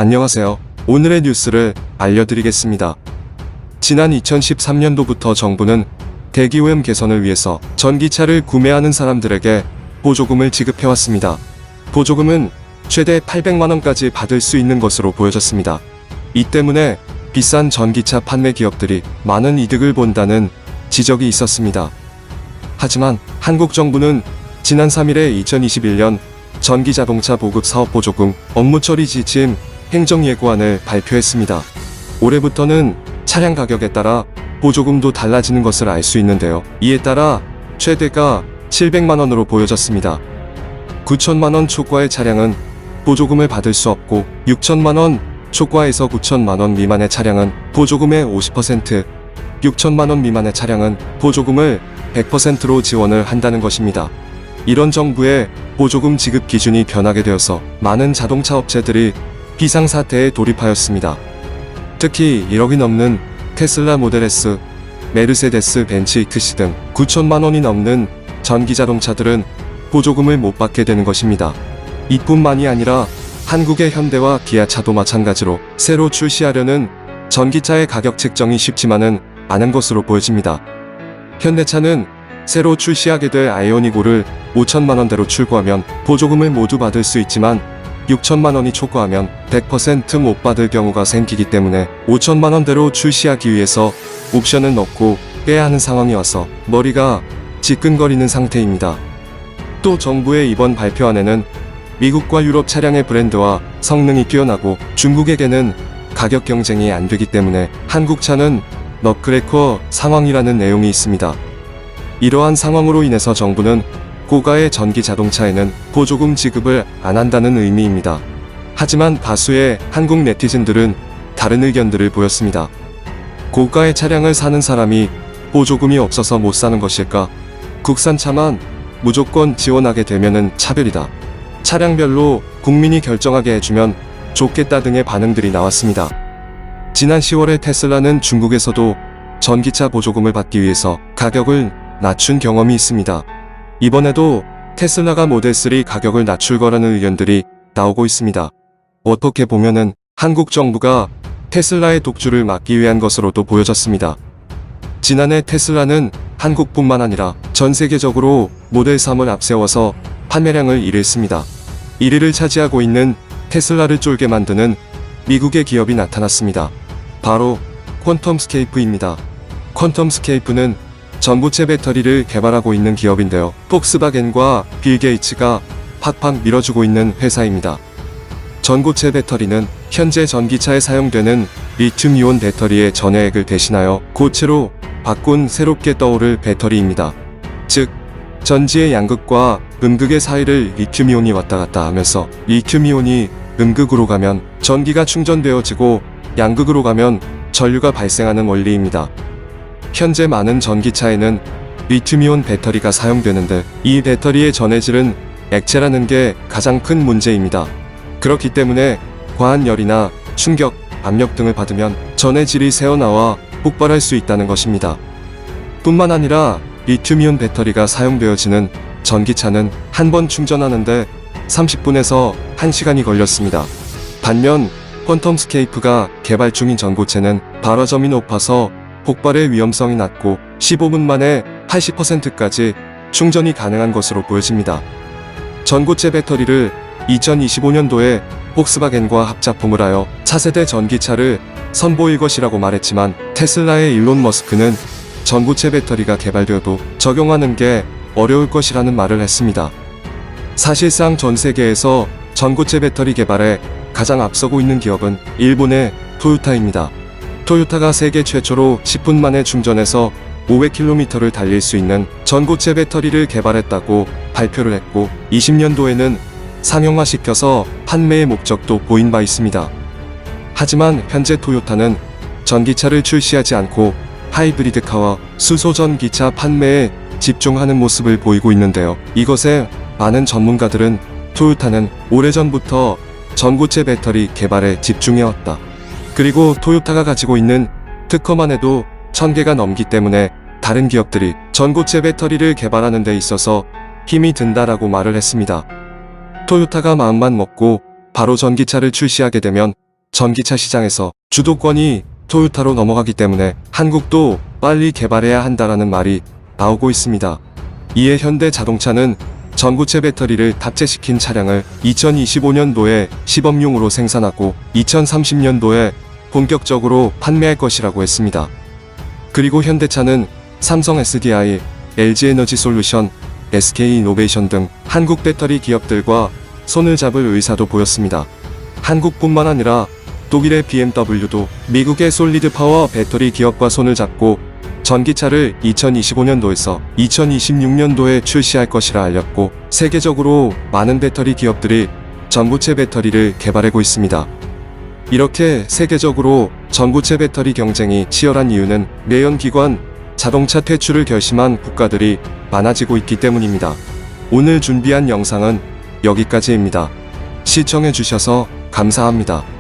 안녕하세요. 오늘의 뉴스를 알려드리겠습니다. 지난 2013년도부터 정부는 대기오염 개선을 위해서 전기차를 구매하는 사람들에게 보조금을 지급해왔습니다. 보조금은 최대 800만원까지 받을 수 있는 것으로 보여졌습니다. 이 때문에 비싼 전기차 판매 기업들이 많은 이득을 본다는 지적이 있었습니다. 하지만 한국 정부는 지난 3일에 2021년 전기자동차 보급 사업 보조금 업무 처리 지침 행정예고안을 발표했습니다. 올해부터는 차량 가격에 따라 보조금도 달라지는 것을 알 수 있는데요. 이에 따라 최대가 700만원으로 보여졌습니다. 9천만원 초과의 차량은 보조금을 받을 수 없고 6천만원 초과에서 9천만원 미만의 차량은 보조금의 50%, 6천만원 미만의 차량은 보조금을 100%로 지원을 한다는 것입니다. 이런 정부의 보조금 지급 기준이 변하게 되어서 많은 자동차 업체들이 비상사태에 돌입하였습니다. 특히 1억이 넘는 테슬라 모델 S, 메르세데스 벤츠 EQC 등 9천만원이 넘는 전기자동차들은 보조금을 못 받게 되는 것입니다. 이뿐만이 아니라 한국의 현대와 기아차도 마찬가지로 새로 출시하려는 전기차의 가격 책정이 쉽지만은 않은 것으로 보여집니다. 현대차는 새로 출시하게 될 아이오닉5를 5천만원대로 출고하면 보조금을 모두 받을 수 있지만 6천만원이 초과하면 100% 못 받을 경우가 생기기 때문에 5천만원대로 출시하기 위해서 옵션을 넣고 빼야 하는 상황이 와서 머리가 지끈거리는 상태입니다. 또 정부의 이번 발표안에는 미국과 유럽 차량의 브랜드와 성능이 뛰어나고 중국에게는 가격 경쟁이 안 되기 때문에 한국 차는 넛크래커 상황이라는 내용이 있습니다. 이러한 상황으로 인해서 정부는 고가의 전기 자동차에는 보조금 지급을 안 한다는 의미입니다. 하지만 다수의 한국 네티즌들은 다른 의견들을 보였습니다. 고가의 차량을 사는 사람이 보조금이 없어서 못 사는 것일까? 국산차만 무조건 지원하게 되면은 차별이다. 차량별로 국민이 결정하게 해주면 좋겠다 등의 반응들이 나왔습니다. 지난 10월에 테슬라는 중국에서도 전기차 보조금을 받기 위해서 가격을 낮춘 경험이 있습니다. 이번에도 테슬라가 모델3 가격을 낮출 거라는 의견들이 나오고 있습니다. 어떻게 보면은 한국 정부가 테슬라의 독주를 막기 위한 것으로도 보여졌습니다. 지난해 테슬라는 한국뿐만 아니라 전 세계적으로 모델 3을 앞세워서 판매량을 1위 했습니다. 1위를 차지하고 있는 테슬라를 쫄게 만드는 미국의 기업이 나타났습니다. 바로 퀀텀스케이프입니다. 퀀텀스케이프는 전고체 배터리를 개발하고 있는 기업인데요. 폭스바겐과 빌 게이츠가 팍팍 밀어주고 있는 회사입니다. 전고체 배터리는 현재 전기차에 사용되는 리튬이온 배터리의 전해액을 대신하여 고체로 바꾼 새롭게 떠오를 배터리입니다. 즉, 전지의 양극과 음극의 사이를 리튬이온이 왔다 갔다 하면서 리튬이온이 음극으로 가면 전기가 충전되어지고 양극으로 가면 전류가 발생하는 원리입니다. 현재 많은 전기차에는 리튬이온 배터리가 사용되는데 이 배터리의 전해질은 액체라는 게 가장 큰 문제입니다. 그렇기 때문에 과한 열이나 충격, 압력 등을 받으면 전해질이 새어나와 폭발할 수 있다는 것입니다. 뿐만 아니라 리튬이온 배터리가 사용되어지는 전기차는 한 번 충전하는데 30분에서 1시간이 걸렸습니다. 반면 퀀텀스케이프가 개발 중인 전고체는 발화점이 높아서 폭발의 위험성이 낮고 15분 만에 80%까지 충전이 가능한 것으로 보여집니다. 전고체 배터리를 2025년도에 폭스바겐과 합작품을 하여 차세대 전기차를 선보일 것이라고 말했지만 테슬라의 일론 머스크는 전고체 배터리가 개발되어도 적용하는 게 어려울 것이라는 말을 했습니다. 사실상 전 세계에서 전고체 배터리 개발에 가장 앞서고 있는 기업은 일본의 토요타입니다. 토요타가 세계 최초로 10분 만에 충전해서 500km를 달릴 수 있는 전고체 배터리를 개발했다고 발표를 했고 20년도에는 상용화시켜서 판매의 목적도 보인 바 있습니다. 하지만 현재 토요타는 전기차를 출시하지 않고 하이브리드카와 수소전기차 판매에 집중하는 모습을 보이고 있는데요. 이것에 많은 전문가들은 토요타는 오래전부터 전고체 배터리 개발에 집중해왔다. 그리고 토요타가 가지고 있는 특허만 해도 1000개가 넘기 때문에 다른 기업들이 전고체 배터리를 개발하는 데 있어서 힘이 든다라고 말을 했습니다. 토요타가 마음만 먹고 바로 전기차를 출시하게 되면 전기차 시장에서 주도권이 토요타로 넘어가기 때문에 한국도 빨리 개발해야 한다라는 말이 나오고 있습니다. 이에 현대 자동차는 전고체 배터리를 탑재시킨 차량을 2025년도에 시범용으로 생산하고 2030년도에 본격적으로 판매할 것이라고 했습니다. 그리고 현대차는 삼성 SDI, LG에너지솔루션, SK이노베이션 등 한국 배터리 기업들과 손을 잡을 의사도 보였습니다. 한국뿐만 아니라 독일의 BMW도 미국의 솔리드 파워 배터리 기업과 손을 잡고 전기차를 2025년도에서 2026년도에 출시할 것이라 알렸고, 세계적으로 많은 배터리 기업들이 전고체 배터리를 개발하고 있습니다. 이렇게 세계적으로 전고체 배터리 경쟁이 치열한 이유는 내연기관 자동차 퇴출을 결심한 국가들이 많아지고 있기 때문입니다. 오늘 준비한 영상은 여기까지입니다. 시청해주셔서 감사합니다.